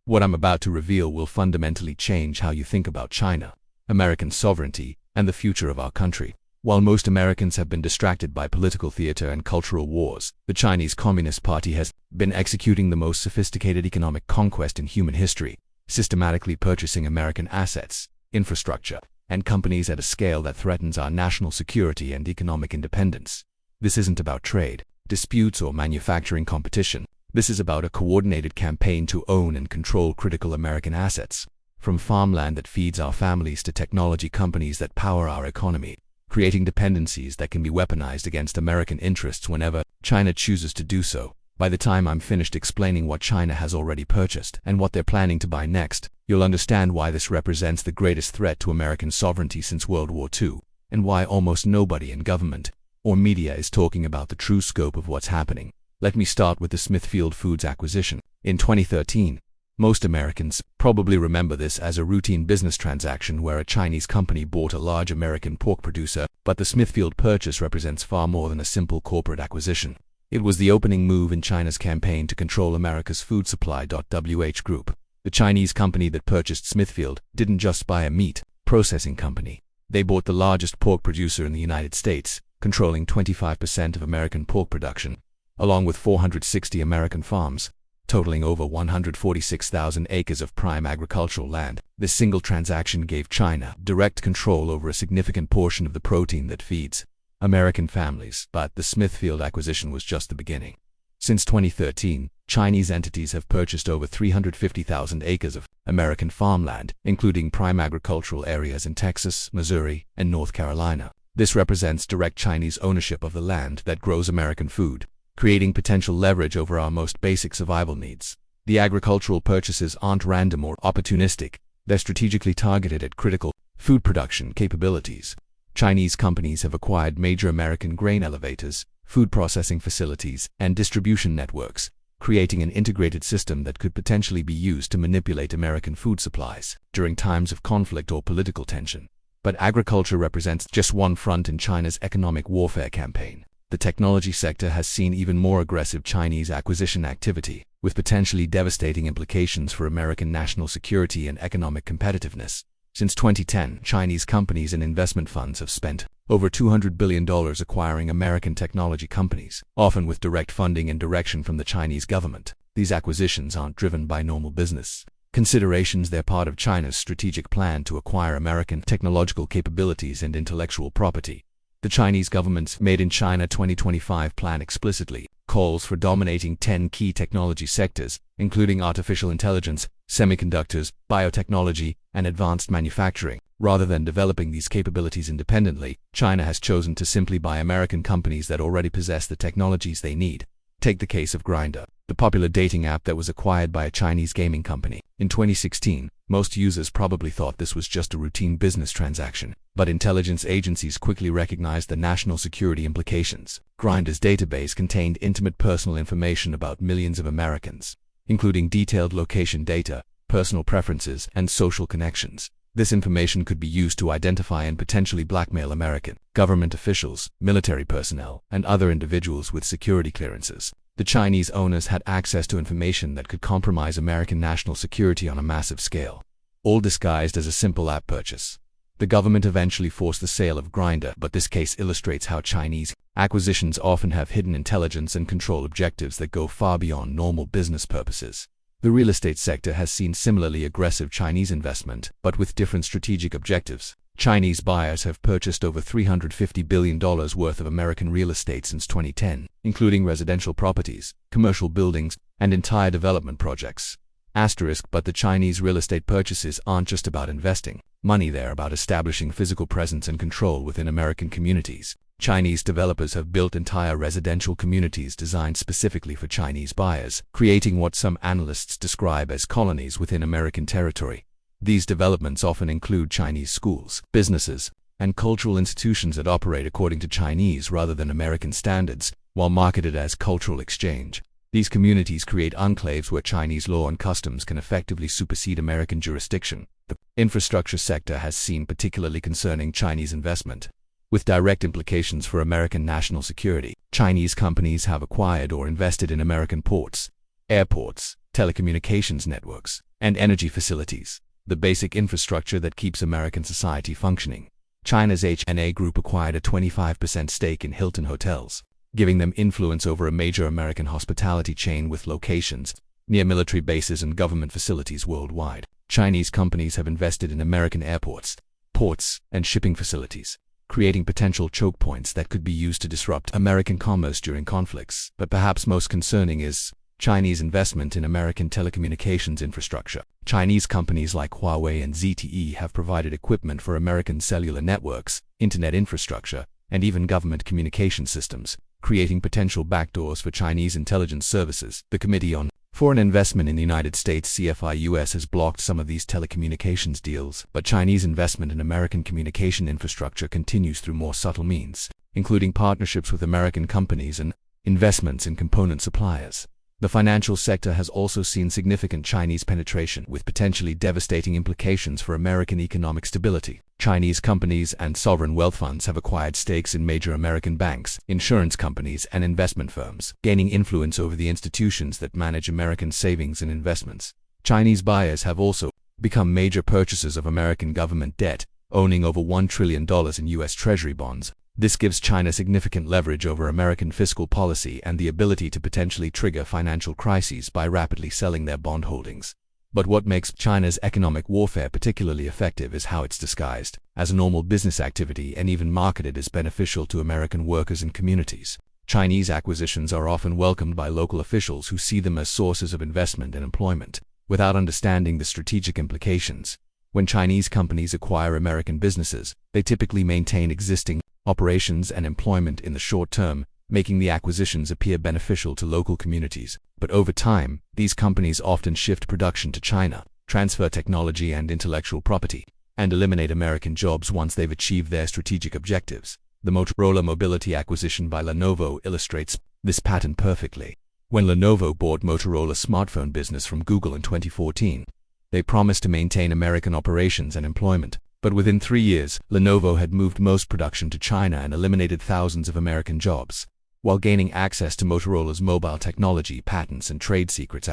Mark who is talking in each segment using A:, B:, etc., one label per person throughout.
A: What I'm about to reveal will fundamentally change how you think about China, American sovereignty, and the future of our country. While most Americans have been distracted by political theater and cultural wars, the Chinese Communist Party has been executing the most sophisticated economic conquest in human history, systematically purchasing American assets, infrastructure, and companies at a scale that threatens our national security and economic independence. This isn't about trade, disputes, or manufacturing competition. This is about a coordinated campaign to own and control critical American assets, from farmland that feeds our families to technology companies that power our economy, creating dependencies that can be weaponized against American interests whenever China chooses to do so. By the time I'm finished explaining what China has already purchased and what they're planning to buy next, you'll understand why this represents the greatest threat to American sovereignty since World War II, and why almost nobody in government or media is talking about the true scope of what's happening. Let me start with the Smithfield Foods acquisition. In 2013, most Americans probably remember this as a routine business transaction where a Chinese company bought a large American pork producer, but the Smithfield purchase represents far more than a simple corporate acquisition. It was the opening move in China's campaign to control America's food supply. WH Group, the Chinese company that purchased Smithfield, didn't just buy a meat processing company. They bought the largest pork producer in the United States, controlling 25% of American pork production, along with 460 American farms, totaling over 146,000 acres of prime agricultural land. This single transaction gave China direct control over a significant portion of the protein that feeds American families. But the Smithfield acquisition was just the beginning. Since 2013, Chinese entities have purchased over 350,000 acres of American farmland, including prime agricultural areas in Texas, Missouri, and North Carolina. This represents direct Chinese ownership of the land that grows American food, creating potential leverage over our most basic survival needs. The agricultural purchases aren't random or opportunistic. They're strategically targeted at critical food production capabilities. Chinese companies have acquired major American grain elevators, food processing facilities, and distribution networks, creating an integrated system that could potentially be used to manipulate American food supplies during times of conflict or political tension. But agriculture represents just one front in China's economic warfare campaign. The technology sector has seen even more aggressive Chinese acquisition activity, with potentially devastating implications for American national security and economic competitiveness. Since 2010, Chinese companies and investment funds have spent over $200 billion acquiring American technology companies, often with direct funding and direction from the Chinese government. These acquisitions aren't driven by normal business considerations. They're part of China's strategic plan to acquire American technological capabilities and intellectual property. The Chinese government's Made in China 2025 plan explicitly calls for dominating 10 key technology sectors, including artificial intelligence, semiconductors, biotechnology, and advanced manufacturing. Rather than developing these capabilities independently, China has chosen to simply buy American companies that already possess the technologies they need. Take the case of Grindr, the popular dating app that was acquired by a Chinese gaming company. In 2016, most users probably thought this was just a routine business transaction, but intelligence agencies quickly recognized the national security implications. Grindr's database contained intimate personal information about millions of Americans, including detailed location data, personal preferences, and social connections. This information could be used to identify and potentially blackmail American government officials, military personnel, and other individuals with security clearances. The Chinese owners had access to information that could compromise American national security on a massive scale, all disguised as a simple app purchase. The government eventually forced the sale of Grindr, but this case illustrates how Chinese acquisitions often have hidden intelligence and control objectives that go far beyond normal business purposes. The real estate sector has seen similarly aggressive Chinese investment, but with different strategic objectives. Chinese buyers have purchased over $350 billion worth of American real estate since 2010, including residential properties, commercial buildings, and entire development projects. But the Chinese real estate purchases aren't just about investing money, they're about establishing physical presence and control within American communities. Chinese developers have built entire residential communities designed specifically for Chinese buyers, creating what some analysts describe as colonies within American territory. These developments often include Chinese schools, businesses, and cultural institutions that operate according to Chinese rather than American standards, while marketed as cultural exchange. These communities create enclaves where Chinese law and customs can effectively supersede American jurisdiction. The infrastructure sector has seen particularly concerning Chinese investment, with direct implications for American national security. Chinese companies have acquired or invested in American ports, airports, telecommunications networks, and energy facilities, the basic infrastructure that keeps American society functioning. China's H&A Group acquired a 25% stake in Hilton Hotels, giving them influence over a major American hospitality chain with locations near military bases and government facilities worldwide. Chinese companies have invested in American airports, ports, and shipping facilities, creating potential choke points that could be used to disrupt American commerce during conflicts. But perhaps most concerning is Chinese investment in American telecommunications infrastructure. Chinese companies like Huawei and ZTE have provided equipment for American cellular networks, internet infrastructure, and even government communication systems, creating potential backdoors for Chinese intelligence services. The Committee on Foreign Investment in the United States (CFI-US) has blocked some of these telecommunications deals, but Chinese investment in American communication infrastructure continues through more subtle means, including partnerships with American companies and investments in component suppliers. The financial sector has also seen significant Chinese penetration, with potentially devastating implications for American economic stability. Chinese companies and sovereign wealth funds have acquired stakes in major American banks, insurance companies, and investment firms, gaining influence over the institutions that manage American savings and investments. Chinese buyers have also become major purchasers of American government debt, owning over $1 trillion in U.S. Treasury bonds. This gives China significant leverage over American fiscal policy and the ability to potentially trigger financial crises by rapidly selling their bond holdings. But what makes China's economic warfare particularly effective is how it's disguised as a normal business activity and even marketed as beneficial to American workers and communities. Chinese acquisitions are often welcomed by local officials who see them as sources of investment and employment, without understanding the strategic implications. When Chinese companies acquire American businesses, they typically maintain existing operations and employment in the short term, making the acquisitions appear beneficial to local communities. But over time, these companies often shift production to China, transfer technology and intellectual property, and eliminate American jobs once they've achieved their strategic objectives. The Motorola Mobility acquisition by Lenovo illustrates this pattern perfectly. When Lenovo bought Motorola's smartphone business from Google in 2014, they promised to maintain American operations and employment. But within 3 years, Lenovo had moved most production to China and eliminated thousands of American jobs, while gaining access to Motorola's mobile technology patents and trade secrets.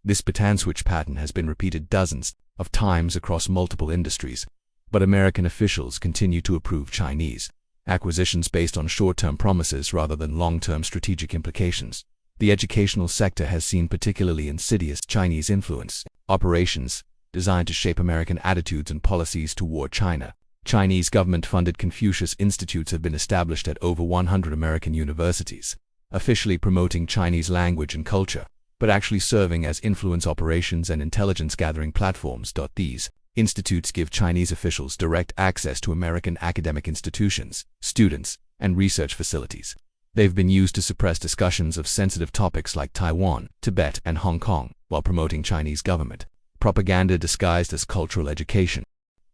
A: This bait-and-switch pattern has been repeated dozens of times across multiple industries, but American officials continue to approve Chinese acquisitions based on short-term promises rather than long-term strategic implications. The educational sector has seen particularly insidious Chinese influence operations designed to shape American attitudes and policies toward China. Chinese government-funded Confucius Institutes have been established at over 100 American universities, officially promoting Chinese language and culture, but actually serving as influence operations and intelligence-gathering platforms. These institutes give Chinese officials direct access to American academic institutions, students, and research facilities. They've been used to suppress discussions of sensitive topics like Taiwan, Tibet, and Hong Kong, while promoting Chinese government propaganda disguised as cultural education.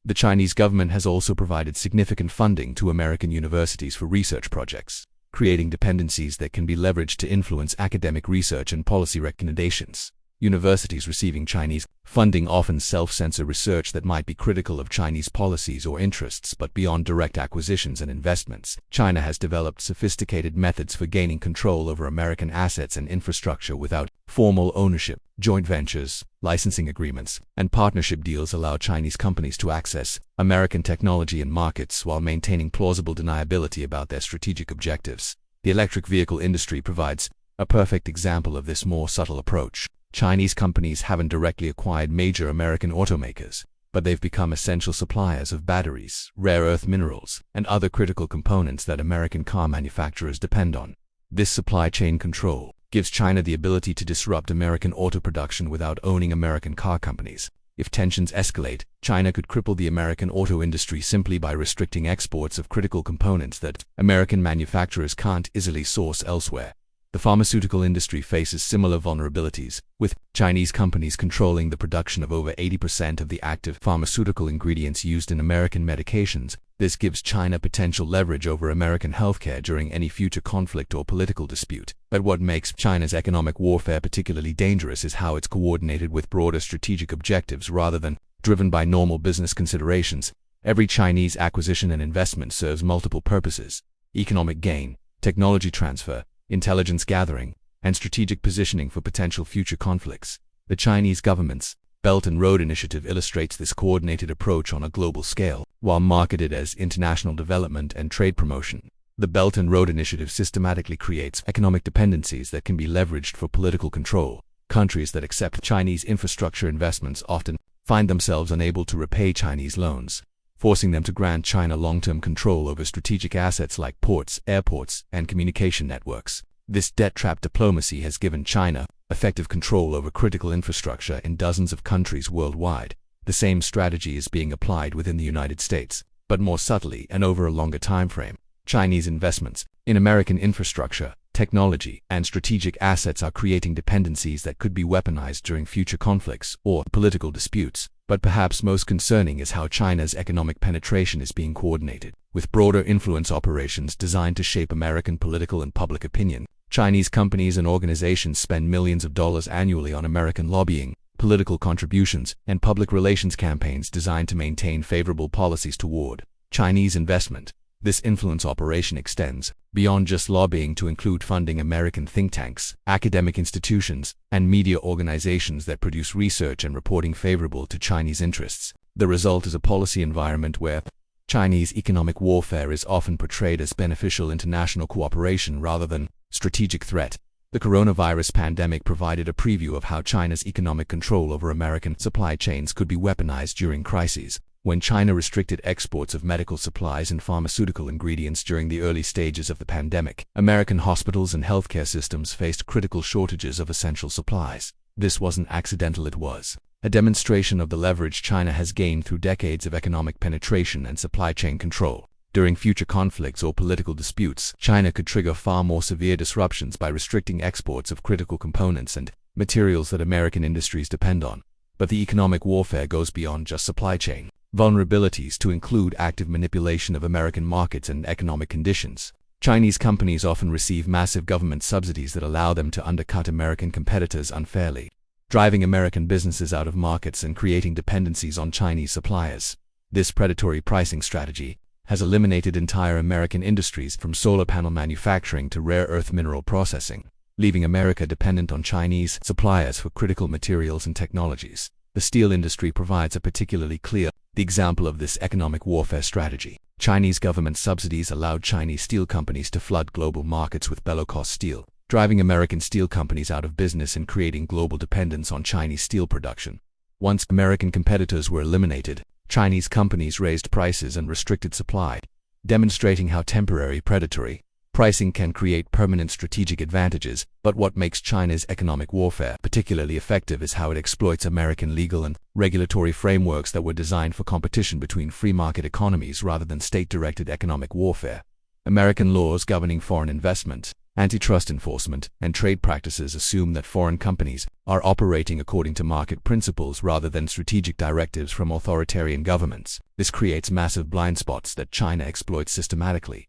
A: The Chinese government has also provided significant funding to American universities for research projects, creating dependencies that can be leveraged to influence academic research and policy recommendations. Universities receiving Chinese funding often self-censor research that might be critical of Chinese policies or interests. But beyond direct acquisitions and investments, China has developed sophisticated methods for gaining control over American assets and infrastructure without formal ownership. Joint ventures, licensing agreements, and partnership deals allow Chinese companies to access American technology and markets while maintaining plausible deniability about their strategic objectives. The electric vehicle industry provides a perfect example of this more subtle approach. Chinese companies haven't directly acquired major American automakers, but they've become essential suppliers of batteries, rare earth minerals, and other critical components that American car manufacturers depend on. This supply chain control gives China the ability to disrupt American auto production without owning American car companies. If tensions escalate, China could cripple the American auto industry simply by restricting exports of critical components that American manufacturers can't easily source elsewhere. The pharmaceutical industry faces similar vulnerabilities, with Chinese companies controlling the production of over 80% of the active pharmaceutical ingredients used in American medications. This gives China potential leverage over American healthcare during any future conflict or political dispute. But what makes China's economic warfare particularly dangerous is how it's coordinated with broader strategic objectives rather than driven by normal business considerations. Every Chinese acquisition and investment serves multiple purposes: economic gain, technology transfer, intelligence gathering, and strategic positioning for potential future conflicts. The Chinese government's Belt and Road Initiative illustrates this coordinated approach on a global scale, while marketed as international development and trade promotion. The Belt and Road Initiative systematically creates economic dependencies that can be leveraged for political control. Countries that accept Chinese infrastructure investments often find themselves unable to repay Chinese loans, forcing them to grant China long-term control over strategic assets like ports, airports, and communication networks. This debt-trap diplomacy has given China effective control over critical infrastructure in dozens of countries worldwide. The same strategy is being applied within the United States, but more subtly and over a longer time frame. Chinese investments in American infrastructure, technology, and strategic assets are creating dependencies that could be weaponized during future conflicts or political disputes. But perhaps most concerning is how China's economic penetration is being coordinated. With broader influence operations designed to shape American political and public opinion, Chinese companies and organizations spend millions of dollars annually on American lobbying, political contributions, and public relations campaigns designed to maintain favorable policies toward Chinese investment. This influence operation extends beyond just lobbying to include funding American think tanks, academic institutions, and media organizations that produce research and reporting favorable to Chinese interests. The result is a policy environment where Chinese economic warfare is often portrayed as beneficial international cooperation rather than strategic threat. The coronavirus pandemic provided a preview of how China's economic control over American supply chains could be weaponized during crises. When China restricted exports of medical supplies and pharmaceutical ingredients during the early stages of the pandemic, American hospitals and healthcare systems faced critical shortages of essential supplies. This wasn't accidental, it was a demonstration of the leverage China has gained through decades of economic penetration and supply chain control. During future conflicts or political disputes, China could trigger far more severe disruptions by restricting exports of critical components and materials that American industries depend on. But the economic warfare goes beyond just supply chain vulnerabilities to include active manipulation of American markets and economic conditions. Chinese companies often receive massive government subsidies that allow them to undercut American competitors unfairly, driving American businesses out of markets and creating dependencies on Chinese suppliers. This predatory pricing strategy has eliminated entire American industries from solar panel manufacturing to rare earth mineral processing, leaving America dependent on Chinese suppliers for critical materials and technologies. The steel industry provides a particularly clear example of this economic warfare strategy. Chinese government subsidies allowed Chinese steel companies to flood global markets with below-cost steel, driving American steel companies out of business and creating global dependence on Chinese steel production. Once American competitors were eliminated, Chinese companies raised prices and restricted supply, demonstrating how temporary predatory pricing can create permanent strategic advantages. But what makes China's economic warfare particularly effective is how it exploits American legal and regulatory frameworks that were designed for competition between free market economies rather than state-directed economic warfare. American laws governing foreign investment, antitrust enforcement, and trade practices assume that foreign companies are operating according to market principles rather than strategic directives from authoritarian governments. This creates massive blind spots that China exploits systematically.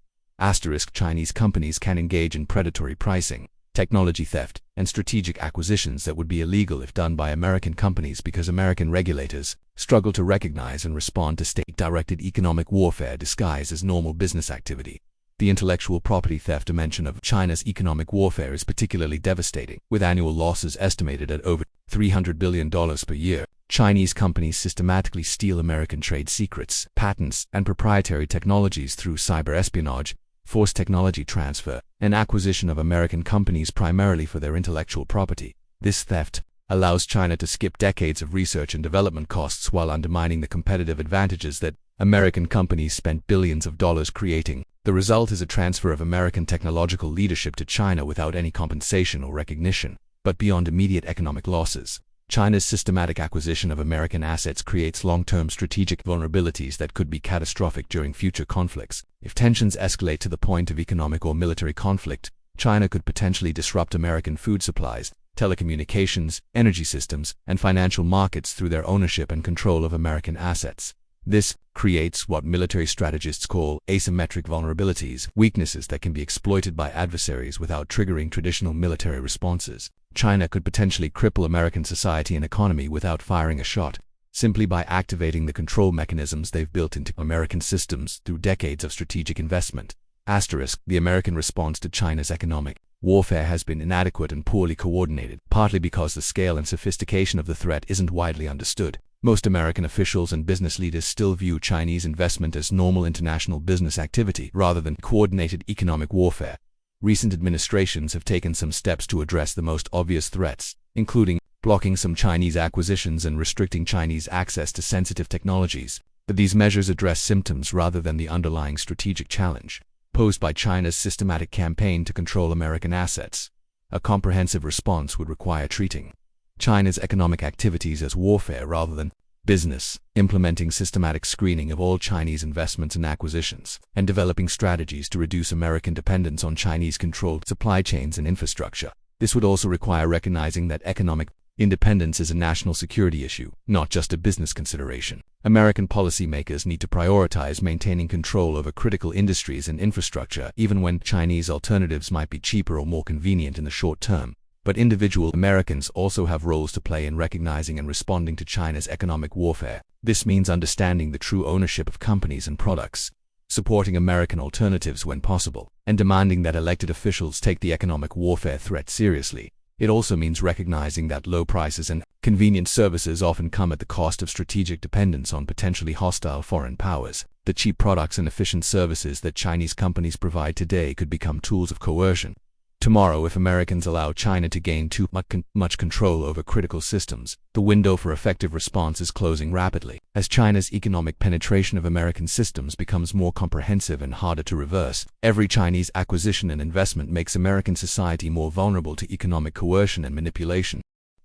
A: Chinese companies can engage in predatory pricing, technology theft, and strategic acquisitions that would be illegal if done by American companies because American regulators struggle to recognize and respond to state-directed economic warfare disguised as normal business activity. The intellectual property theft dimension of China's economic warfare is particularly devastating, with annual losses estimated at over $300 billion per year. Chinese companies systematically steal American trade secrets, patents, and proprietary technologies through cyber espionage, forced technology transfer, and acquisition of American companies primarily for their intellectual property. This theft allows China to skip decades of research and development costs while undermining the competitive advantages that American companies spent billions of dollars creating. The result is a transfer of American technological leadership to China without any compensation or recognition. But beyond immediate economic losses, China's systematic acquisition of American assets creates long-term strategic vulnerabilities that could be catastrophic during future conflicts. If tensions escalate to the point of economic or military conflict, China could potentially disrupt American food supplies, telecommunications, energy systems, and financial markets through their ownership and control of American assets. This creates what military strategists call asymmetric vulnerabilities, weaknesses that can be exploited by adversaries without triggering traditional military responses. China could potentially cripple American society and economy without firing a shot, simply by activating the control mechanisms they've built into American systems through decades of strategic investment. The American response to China's economic warfare has been inadequate and poorly coordinated, partly because the scale and sophistication of the threat isn't widely understood. Most American officials and business leaders still view Chinese investment as normal international business activity rather than coordinated economic warfare. Recent administrations have taken some steps to address the most obvious threats, including blocking some Chinese acquisitions and restricting Chinese access to sensitive technologies. But these measures address symptoms rather than the underlying strategic challenge posed by China's systematic campaign to control American assets. A comprehensive response would require treating China's economic activities as warfare rather than business, implementing systematic screening of all Chinese investments and acquisitions, and developing strategies to reduce American dependence on Chinese-controlled supply chains and infrastructure. This would also require recognizing that economic independence is a national security issue, not just a business consideration. American policymakers need to prioritize maintaining control over critical industries and infrastructure, even when Chinese alternatives might be cheaper or more convenient in the short term. But individual Americans also have roles to play in recognizing and responding to China's economic warfare. This means understanding the true ownership of companies and products, supporting American alternatives when possible, and demanding that elected officials take the economic warfare threat seriously. It also means recognizing that low prices and convenient services often come at the cost of strategic dependence on potentially hostile foreign powers. The cheap products and efficient services that Chinese companies provide today could become tools of coercion tomorrow if Americans allow China to gain too much control over critical systems. The window for effective response is closing rapidly. As China's economic penetration of American systems becomes more comprehensive and harder to reverse, every Chinese acquisition and investment makes American society more vulnerable to economic coercion and manipulation.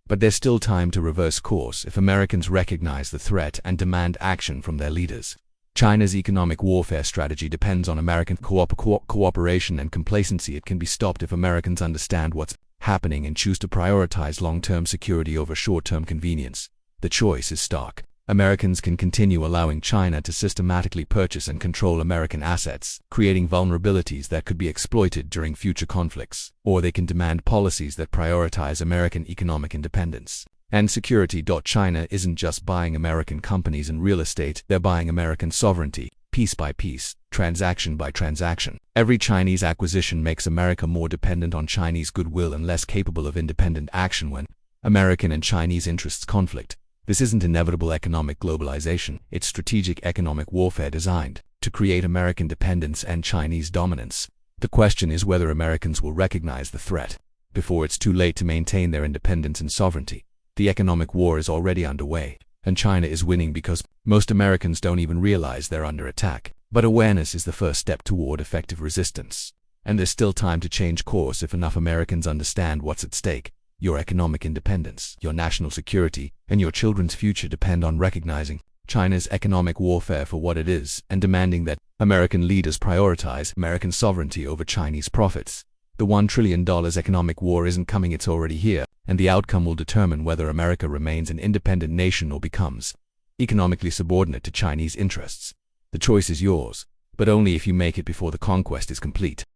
A: But there's still time to reverse course if Americans recognize the threat and demand action from their leaders. China's economic warfare strategy depends on American cooperation and complacency. It can be stopped if Americans understand what's happening and choose to prioritize long-term security over short-term convenience. The choice is stark. Americans can continue allowing China to systematically purchase and control American assets, creating vulnerabilities that could be exploited during future conflicts, or they can demand policies that prioritize American economic independence and security. China isn't just buying American companies and real estate, they're buying American sovereignty, piece by piece, transaction by transaction. Every Chinese acquisition makes America more dependent on Chinese goodwill and less capable of independent action when American and Chinese interests conflict. This isn't inevitable economic globalization, it's strategic economic warfare designed to create American dependence and Chinese dominance. The question is whether Americans will recognize the threat before it's too late to maintain their independence and sovereignty. The economic war is already underway, and China is winning because most Americans don't even realize they're under attack. But awareness is the first step toward effective resistance. And there's still time to change course if enough Americans understand what's at stake. Your economic independence, your national security, and your children's future depend on recognizing China's economic warfare for what it is and demanding that American leaders prioritize American sovereignty over Chinese profits. The $1 trillion economic war isn't coming, it's already here, and the outcome will determine whether America remains an independent nation or becomes economically subordinate to Chinese interests. The choice is yours, but only if you make it before the conquest is complete.